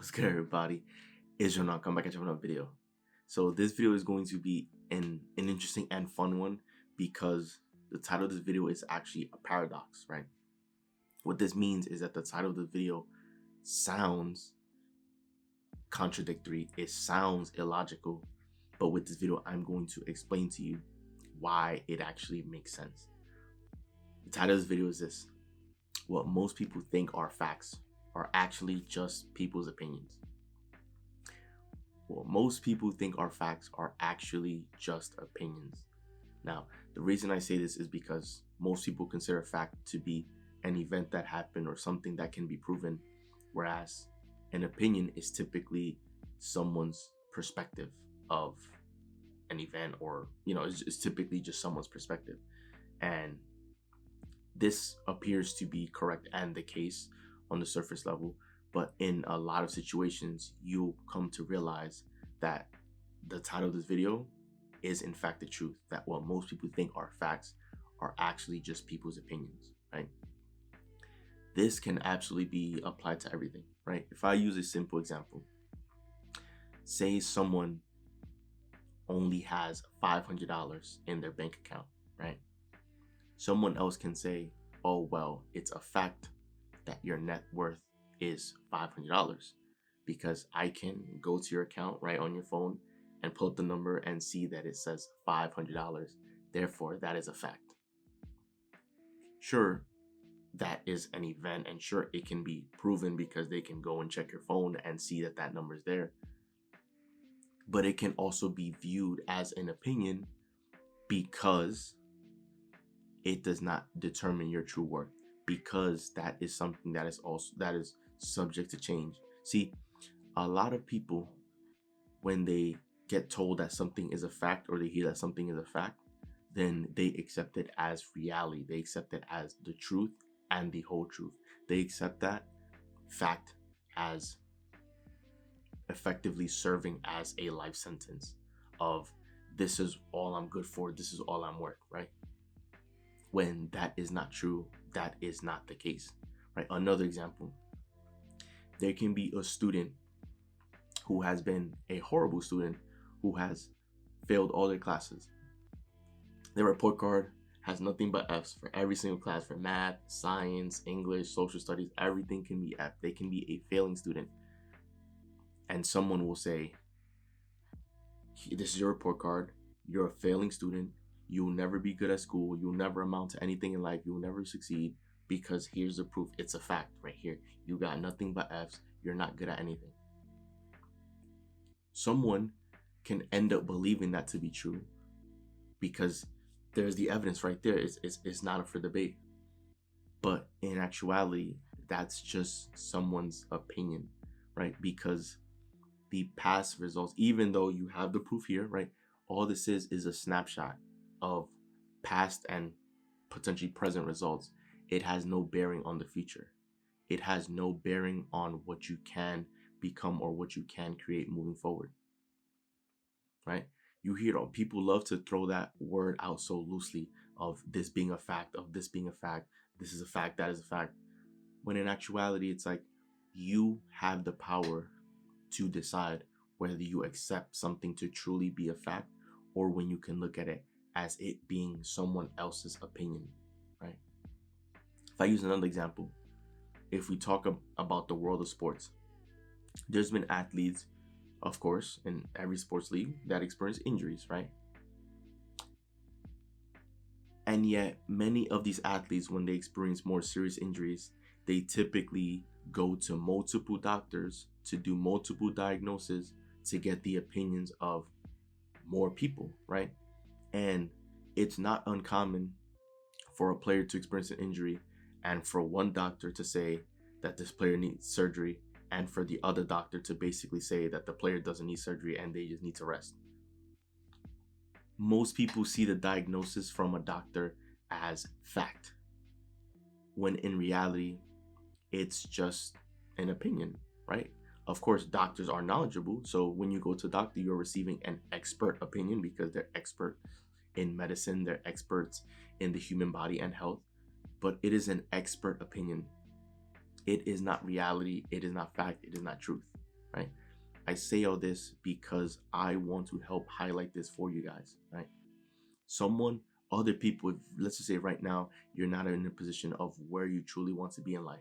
What's good, everybody? Israel now come back at you with another video. So this video is going to be an interesting and fun one because the title of this video is actually a paradox, right? What this means is that the title of the video sounds contradictory, it sounds illogical, but with this video I'm going to explain to you why it actually makes sense. The title of this video is this: what most people think are facts are actually just people's opinions. What most people think are facts are actually just opinions. Now, the reason I say this is because most people consider a fact to be an event that happened or something that can be proven, whereas an opinion is typically someone's perspective of an event, or it's typically just someone's perspective. And this appears to be correct and the case on the surface level, but in a lot of situations you'll come to realize that the title of this video is in fact the truth, that what most people think are facts are actually just people's opinions, right? This can absolutely be applied to everything, right? If I use a simple example, say someone only has $500 in their bank account, right? Someone else can say, oh, well, it's a fact that your net worth is $500 because I can go to your account right on your phone and pull up the number and see that it says $500. Therefore, that is a fact. Sure, that is an event, and sure, it can be proven because they can go and check your phone and see that that number is there. But it can also be viewed as an opinion because it does not determine your true worth, because that is something that is subject to change. See, a lot of people, when they get told that something is a fact, or they hear that something is a fact, then they accept it as reality. They accept it as the truth and the whole truth. They accept that fact as effectively serving as a life sentence of, this is all I'm good for, this is all I'm worth, right? When that is not true, that is not the case, right? Another example, there can be a student who has been a horrible student, who has failed all their classes. Their report card has nothing but F's for every single class, for math, science, English, social studies, everything can be F. They can be a failing student. And someone will say, this is your report card, you're a failing student, you'll never be good at school, you'll never amount to anything in life, you'll never succeed, because here's the proof. It's a fact right here. You got nothing but F's, you're not good at anything. Someone can end up believing that to be true because there's the evidence right there. It's not up for debate. But in actuality, that's just someone's opinion, right? Because the past results, even though you have the proof here, right? All this is a snapshot of past and potentially present results. It has no bearing on the future. It has no bearing on what you can become or what you can create moving forward, right? You hear people love to throw that word out so loosely, of this being a fact, of this being a fact, this is a fact, that is a fact, when in actuality it's like you have the power to decide whether you accept something to truly be a fact, or when you can look at it as it being someone else's opinion, right? If I use another example, if we talk about the world of sports, there's been athletes, of course, in every sports league that experience injuries, right? And yet many of these athletes, when they experience more serious injuries, they typically go to multiple doctors to do multiple diagnoses to get the opinions of more people, right? And it's not uncommon for a player to experience an injury and for one doctor to say that this player needs surgery, and for the other doctor to basically say that the player doesn't need surgery and they just need to rest. Most people see the diagnosis from a doctor as fact, when in reality, it's just an opinion, right? Of course, doctors are knowledgeable. So when you go to a doctor, you're receiving an expert opinion because they're expert in medicine, they're experts in the human body and health. But it is an expert opinion. It is not reality. It is not fact. It is not truth. right? I say all this because I want to help highlight this for you guys, right? Someone, other people, let's just say right now, you're not in a position of where you truly want to be in life.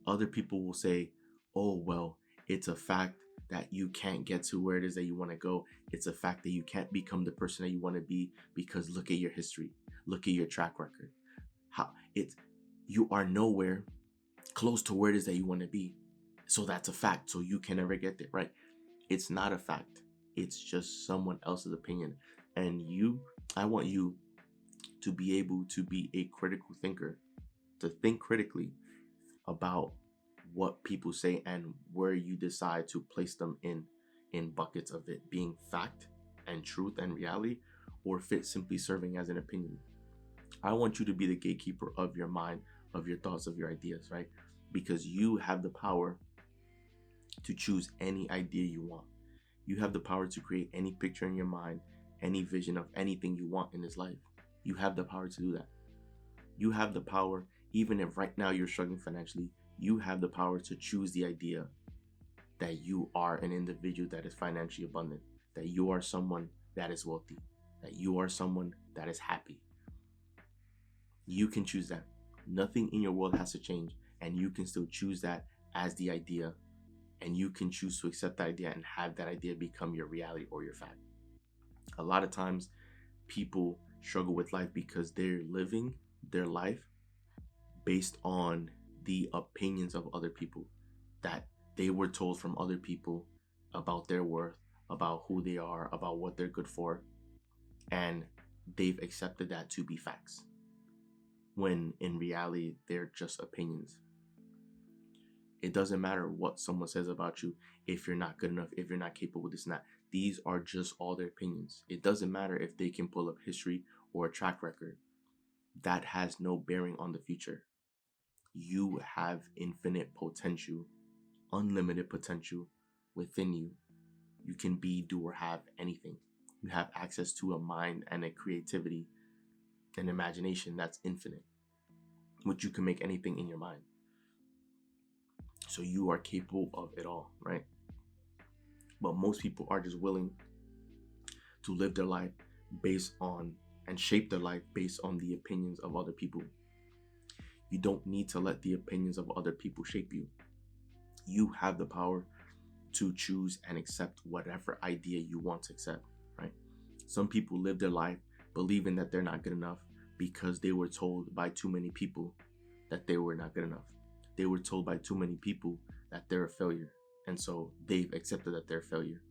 Other people will say, oh, well, it's a fact that you can't get to where it is that you want to go. It's a fact that you can't become the person that you want to be because look at your history, look at your track record. How it's you are nowhere close to where it is that you want to be. So that's a fact. So you can never get there, right? It's not a fact. It's just someone else's opinion. And I want you to be able to be a critical thinker, to think critically about what people say and where you decide to place them in buckets of it being fact and truth and reality, or if it's simply serving as an opinion. I want you to be the gatekeeper of your mind, of your thoughts, of your ideas, right? Because you have the power to choose any idea you want. You have the power to create any picture in your mind, any vision of anything you want in this life. You have the power to do that. You have the power, even if right now you're struggling financially, you have the power to choose the idea that you are an individual that is financially abundant, that you are someone that is wealthy, that you are someone that is happy. You can choose that. Nothing in your world has to change, and you can still choose that as the idea, and you can choose to accept that idea and have that idea become your reality or your fact. A lot of times people struggle with life because they're living their life based on the opinions of other people that they were told from other people about their worth, about who they are, about what they're good for, and they've accepted that to be facts, when in reality they're just opinions. It doesn't matter what someone says about you if you're not good enough, if you're not capable, this and that. These are just all their opinions. It doesn't matter if they can pull up history or a track record. That has no bearing on the future. You have infinite potential, unlimited potential within you. You can be, do, or have anything. You have access to a mind and a creativity, an imagination that's infinite, which you can make anything in your mind. So you are capable of it all, right? But most people are just willing to live their life based on and shape their life based on the opinions of other people. You don't need to let the opinions of other people shape you. You have the power to choose and accept whatever idea you want to accept, right? Some people live their life believing that they're not good enough because they were told by too many people that they were not good enough. They were told by too many people that they're a failure. And so they've accepted that they're a failure.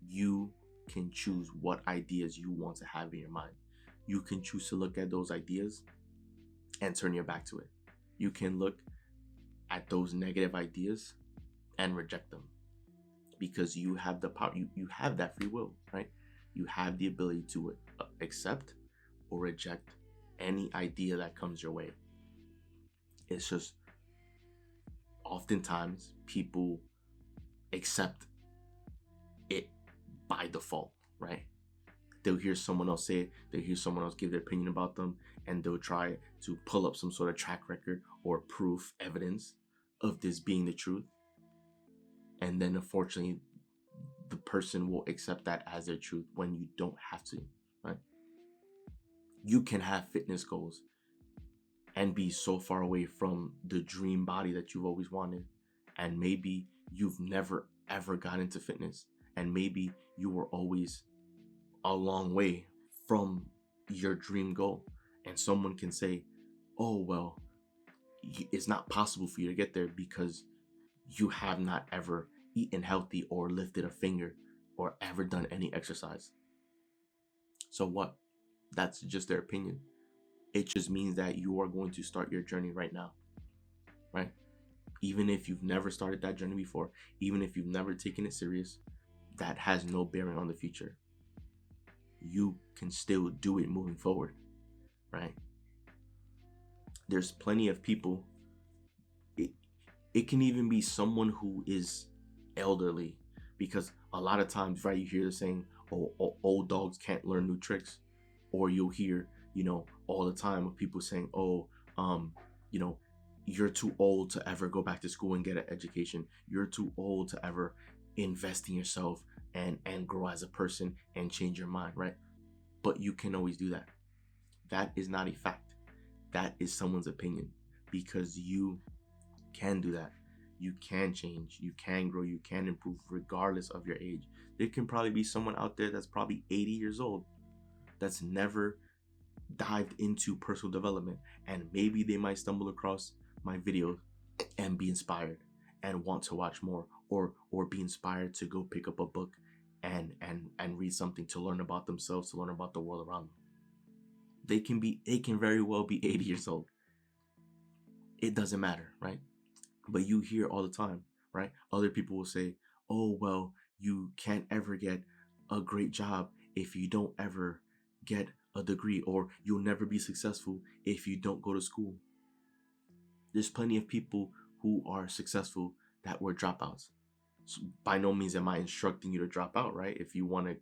You can choose what ideas you want to have in your mind. You can choose to look at those ideas and turn your back to it. You can look at those negative ideas and reject them, because you have the power. You have that free will, right? You have the ability to accept or reject any idea that comes your way. It's just oftentimes people accept it by default, right? They'll hear someone else say it, they'll hear someone else give their opinion about them, and they'll try to pull up some sort of track record or proof, evidence of this being the truth. And then unfortunately, the person will accept that as their truth when you don't have to, right? You can have fitness goals and be so far away from the dream body that you've always wanted. And maybe you've never ever got into fitness. And maybe you were always a long way from your dream goal. And someone can say, oh, well, it's not possible for you to get there because you have not ever eaten healthy or lifted a finger or ever done any exercise. So what? That's just their opinion. It just means that you are going to start your journey right now, right? Even if you've never started that journey before, even if you've never taken it serious, that has no bearing on the future. You can still do it moving forward, right? There's plenty of people. It can even be someone who is elderly, because a lot of times, right, you hear the saying, oh, old dogs can't learn new tricks. Or you'll hear, all the time of people saying, oh, you're too old to ever go back to school and get an education. You're too old to ever invest in yourself and grow as a person and change your mind, right? But you can always do that. That is not a fact. That is someone's opinion, because you can do that. You can change, you can grow, you can improve regardless of your age. There can probably be someone out there that's probably 80 years old that's never dived into personal development, and maybe they might stumble across my videos and be inspired and want to watch more, or be inspired to go pick up a book and read something, to learn about themselves, to learn about the world around them. They can very well be 80 years old. It doesn't matter, right? But you hear all the time, right? Other people will say, oh, well, you can't ever get a great job if you don't ever get a degree, or you'll never be successful if you don't go to school. There's plenty of people who are successful that were dropouts. So by no means am I instructing you to drop out, right? If you want to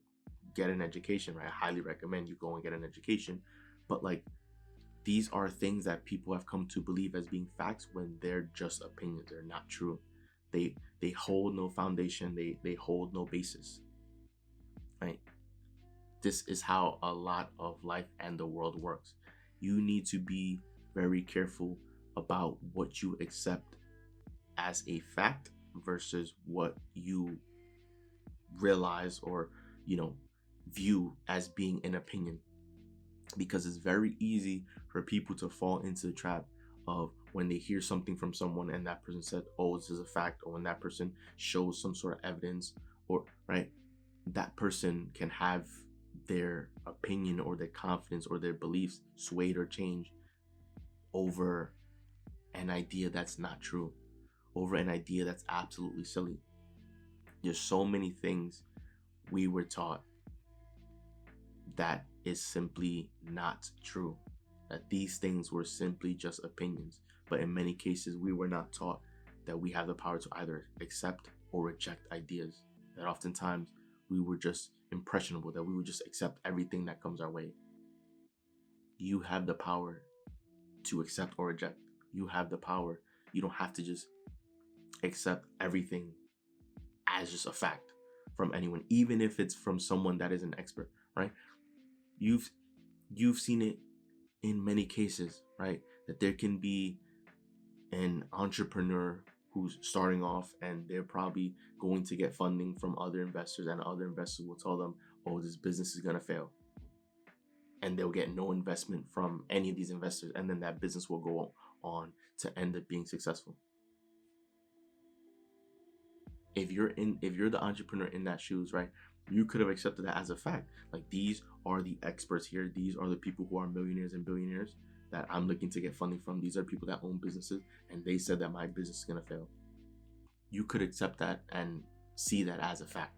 get an education, right, I highly recommend you go and get an education. But like, these are things that people have come to believe as being facts when they're just opinions. They're not true. They hold no foundation. They hold no basis. Right? This is how a lot of life and the world works. You need to be very careful about what you accept as a fact versus what you realize or, view as being an opinion. Because it's very easy for people to fall into the trap of when they hear something from someone and that person said, oh, this is a fact, or when that person shows some sort of evidence, or right, that person can have their opinion or their confidence or their beliefs swayed or changed over an idea that's not true, over an idea that's absolutely silly. There's so many things we were taught that is simply not true, that these things were simply just opinions. But in many cases, we were not taught that we have the power to either accept or reject ideas, that oftentimes we were just impressionable, that we would just accept everything that comes our way. You have the power to accept or reject. You have the power. You don't have to just accept everything as just a fact from anyone, even if it's from someone that is an expert, right? You've seen it in many cases, right? That there can be an entrepreneur who's starting off and they're probably going to get funding from other investors, and other investors will tell them, oh, this business is going to fail. And they'll get no investment from any of these investors, and then that business will go on to end up being successful. If you're the entrepreneur in that shoes, right, you could have accepted that as a fact. Like, these are the experts here. These are the people who are millionaires and billionaires that I'm looking to get funding from. These are people that own businesses, and they said that my business is going to fail. You could accept that and see that as a fact.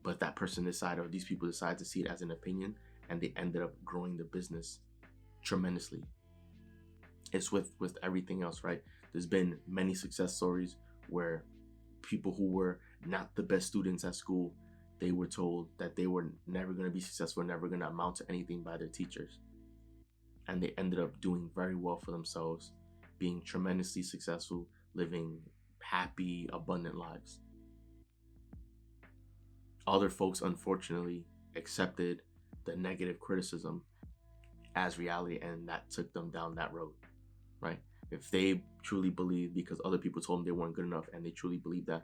But that person decided, or these people decided to see it as an opinion, and they ended up growing the business tremendously. It's with everything else, right? There's been many success stories where people who were not the best students at school, they were told that they were never going to be successful, never going to amount to anything by their teachers. And they ended up doing very well for themselves, being tremendously successful, living happy, abundant lives. Other folks, unfortunately, accepted the negative criticism as reality, and that took them down that road, right? If they truly believe, because other people told them they weren't good enough, and they truly believe that,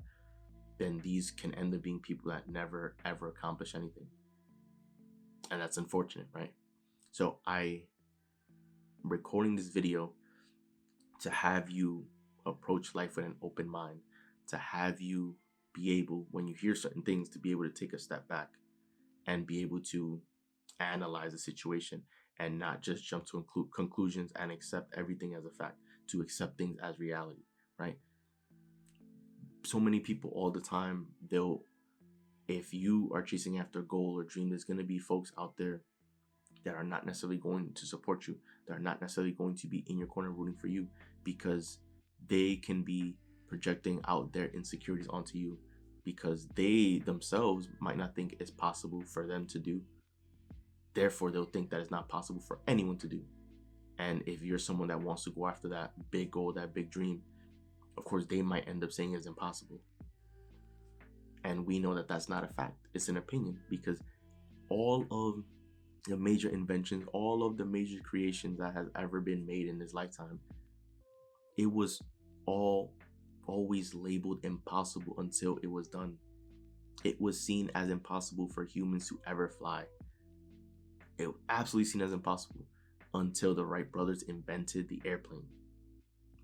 then these can end up being people that never ever accomplish anything. And that's unfortunate, right? So I'm recording this video to have you approach life with an open mind, to have you be able, when you hear certain things, to be able to take a step back and be able to analyze the situation and not just jump to conclusions and accept everything as a fact, to accept things as reality, right? So many people all the time, if you are chasing after a goal or dream, there's going to be folks out there that are not necessarily going to support you, that are not necessarily going to be in your corner rooting for you, because they can be projecting out their insecurities onto you, because they themselves might not think it's possible for them to do. Therefore, they'll think that it's not possible for anyone to do. And if you're someone that wants to go after that big goal, that big dream, of course, they might end up saying it's impossible. And we know that that's not a fact. It's an opinion, because all of the major inventions, all of the major creations that has ever been made in this lifetime, it was all always labeled impossible until it was done. It was seen as impossible for humans to ever fly. It was absolutely seen as impossible until the Wright brothers invented the airplane.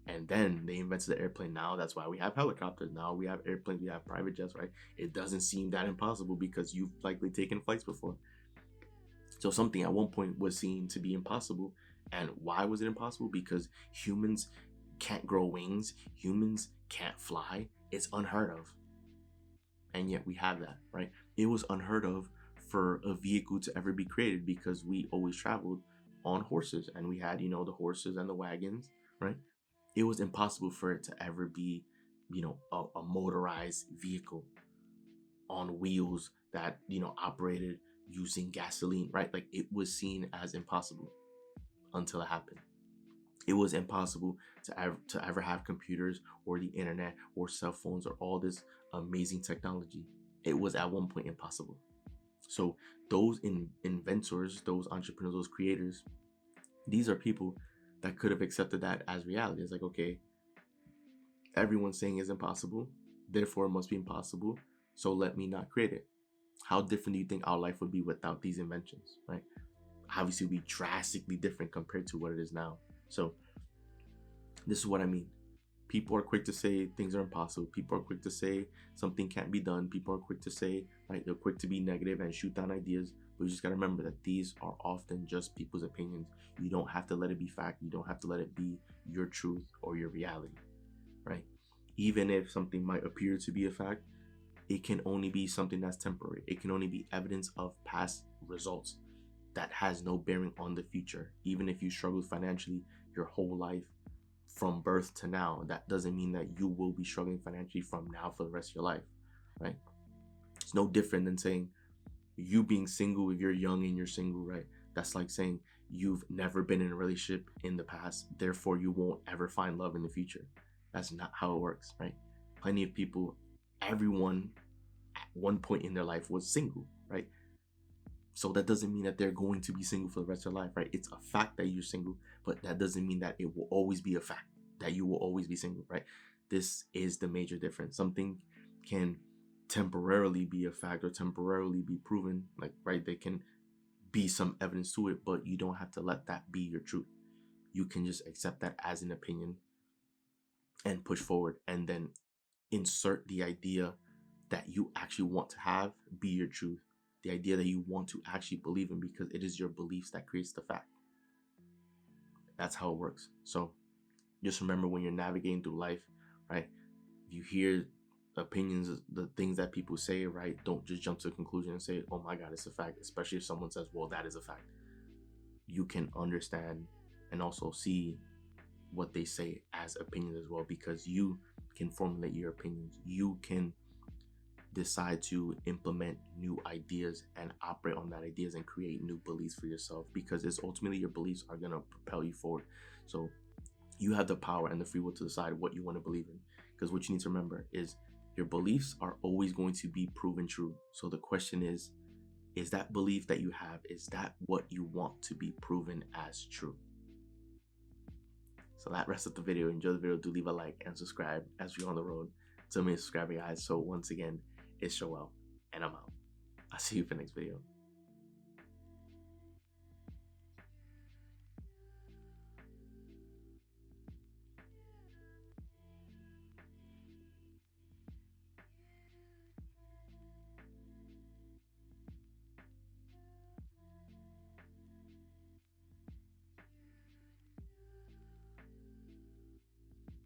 And then they invented the airplane. Now that's why we have helicopters. Now we have airplanes, we have private jets, right? It doesn't seem that impossible because you've likely taken flights before. So something at one point was seen to be impossible. And why was it impossible? Because humans can't grow wings. Humans can't fly. It's unheard of. And yet we have that, right? It was unheard of for a vehicle to ever be created because we always traveled on horses, and we had, the horses and the wagons, right? It was impossible for it to ever be, a motorized vehicle on wheels that, operated using gasoline, right? Like, it was seen as impossible until it happened. It was impossible to ever have computers or the internet or cell phones or all this amazing technology. It was at one point impossible. So those inventors, those entrepreneurs, those creators, these are people that could have accepted that as reality. It's like, okay, everyone's saying it's impossible, therefore it must be impossible, so let me not create it. How different do you think our life would be without these inventions, right? Obviously, it would be drastically different compared to what it is now. So this is what I mean. People are quick to say things are impossible. People are quick to say something can't be done. People are quick to say, right, they're quick to be negative and shoot down ideas. But you just got to remember that these are often just people's opinions. You don't have to let it be fact. You don't have to let it be your truth or your reality, right? Even if something might appear to be a fact, it can only be something that's temporary. It can only be evidence of past results that has no bearing on the future. Even if you struggle financially your whole life, from birth to now, that doesn't mean that you will be struggling financially from now for the rest of your life, right? It's no different than saying you being single if you're young and you're single, right? That's like saying you've never been in a relationship in the past, therefore you won't ever find love in the future. That's not how it works, right? Plenty of people, everyone at one point in their life was single, right? So that doesn't mean that they're going to be single for the rest of their life, right? It's a fact that you're single, but that doesn't mean that it will always be a fact that you will always be single, right? This is the major difference. Something can temporarily be a fact or temporarily be proven, like, right? There can be some evidence to it, but you don't have to let that be your truth. You can just accept that as an opinion and push forward, and then insert the idea that you actually want to have be your truth. The idea that you want to actually believe in, because it is your beliefs that creates the fact. That's how it works. So just remember, when you're navigating through life, right? If you hear opinions, the things that people say, right? Don't just jump to a conclusion and say, oh my God, it's a fact. Especially if someone says, well, that is a fact. You can understand and also see what they say as opinions as well, because you can formulate your opinions. You can decide to implement new ideas and operate on that ideas and create new beliefs for yourself, because it's ultimately your beliefs are going to propel you forward. So you have the power and the free will to decide what you want to believe in, because what you need to remember is your beliefs are always going to be proven true. So the question is that belief that you have, is that what you want to be proven as true? So that rests of the video. Enjoy the video. Do leave a like and subscribe as we're on the road to me subscribing, guys. So once again, it's Joel, and I'm out. I'll see you for the next video.